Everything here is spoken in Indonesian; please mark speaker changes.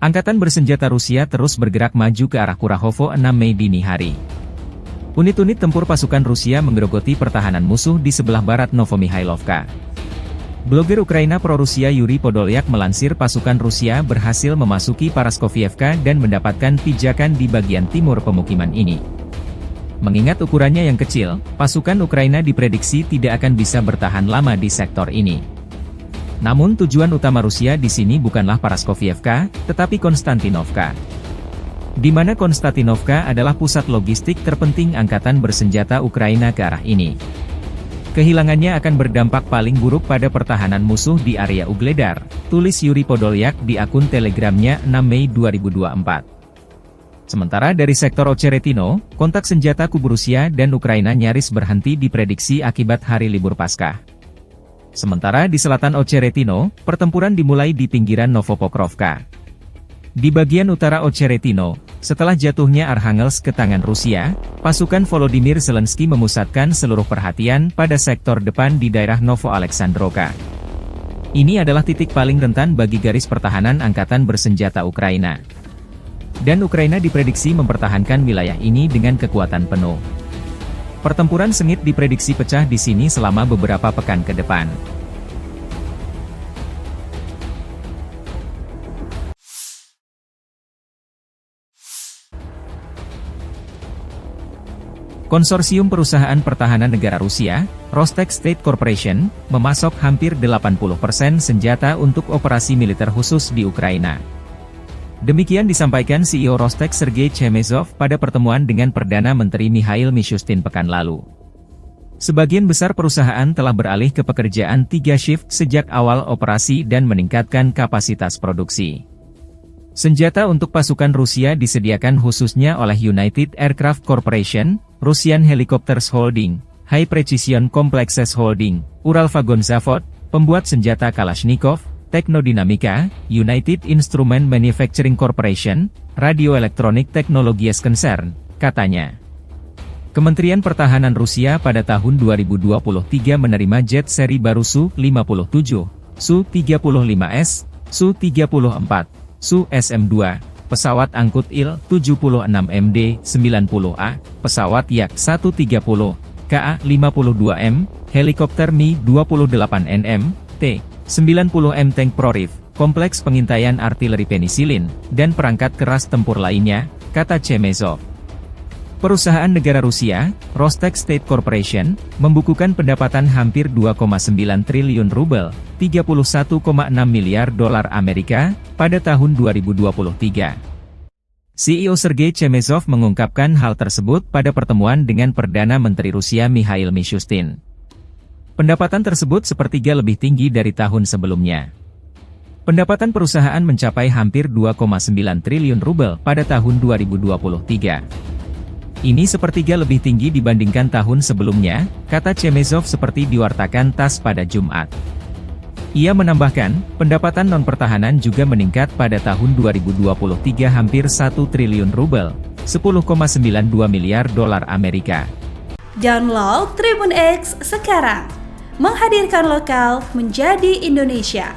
Speaker 1: Angkatan bersenjata Rusia terus bergerak maju ke arah Kurahovo 6 Mei dini hari. Unit-unit tempur pasukan Rusia menggerogoti pertahanan musuh di sebelah barat Novomihailovka. Blogger Ukraina pro-Rusia Yuri Podolyak melansir pasukan Rusia berhasil memasuki Paraskovievka dan mendapatkan pijakan di bagian timur pemukiman ini. Mengingat ukurannya yang kecil, pasukan Ukraina diprediksi tidak akan bisa bertahan lama di sektor ini. Namun tujuan utama Rusia di sini bukanlah Paraskovievka, tetapi Konstantinovka. Di mana Konstantinovka adalah pusat logistik terpenting angkatan bersenjata Ukraina ke arah ini. Kehilangannya akan berdampak paling buruk pada pertahanan musuh di area Ugledar, tulis Yuri Podolyak di akun Telegramnya 6 Mei 2024. Sementara dari sektor Ocheretino, kontak senjata kubu Rusia dan Ukraina nyaris berhenti diprediksi akibat hari libur Paskah. Sementara di selatan Ocheretino, pertempuran dimulai di pinggiran Novopokrovka. Di bagian utara Ocheretino, setelah jatuhnya Arhangelsk ke tangan Rusia, pasukan Volodymyr Zelensky memusatkan seluruh perhatian pada sektor depan di daerah Novoalexandrovka. Ini adalah titik paling rentan bagi garis pertahanan angkatan bersenjata Ukraina. Dan Ukraina diprediksi mempertahankan wilayah ini dengan kekuatan penuh. Pertempuran sengit diprediksi pecah di sini selama beberapa pekan ke depan. Konsorsium Perusahaan Pertahanan Negara Rusia, Rostec State Corporation, memasok hampir 80% senjata untuk operasi militer khusus di Ukraina. Demikian disampaikan CEO Rostec Sergei Chemezov pada pertemuan dengan Perdana Menteri Mikhail Mishustin pekan lalu. Sebagian besar perusahaan telah beralih ke pekerjaan 3 shift sejak awal operasi dan meningkatkan kapasitas produksi. Senjata untuk pasukan Rusia disediakan khususnya oleh United Aircraft Corporation, Russian Helicopters Holding, High Precision Complexes Holding, Uralvagonzavod, pembuat senjata Kalashnikov, Teknodinamika, United Instrument Manufacturing Corporation, Radioelectronic Technologies Concern, katanya. Kementerian Pertahanan Rusia pada tahun 2023 menerima jet seri baru Su-57, Su-35S, Su-34, Su-SM-2, pesawat angkut Il-76MD 90A, pesawat Yak-130, Ka-52M, helikopter Mi-28NM, T-90M tank Prorif, kompleks pengintaian artileri penisilin, dan perangkat keras tempur lainnya, kata Chemezov. Perusahaan negara Rusia, Rostec State Corporation, membukukan pendapatan hampir 2,9 triliun rubel, 31,6 miliar dolar Amerika, pada tahun 2023. CEO Sergei Chemezov mengungkapkan hal tersebut pada pertemuan dengan Perdana Menteri Rusia Mikhail Mishustin. Pendapatan tersebut sepertiga lebih tinggi dari tahun sebelumnya. Pendapatan perusahaan mencapai hampir 2,9 triliun rubel pada tahun 2023. Ini sepertiga lebih tinggi dibandingkan tahun sebelumnya, kata Chemezov seperti diwartakan TASS pada Jumat. Ia menambahkan, pendapatan non-pertahanan juga meningkat pada tahun 2023 hampir 1 triliun rubel, 10,92 miliar dolar Amerika.
Speaker 2: Download Tribun X sekarang. Menghadirkan lokal menjadi Indonesia.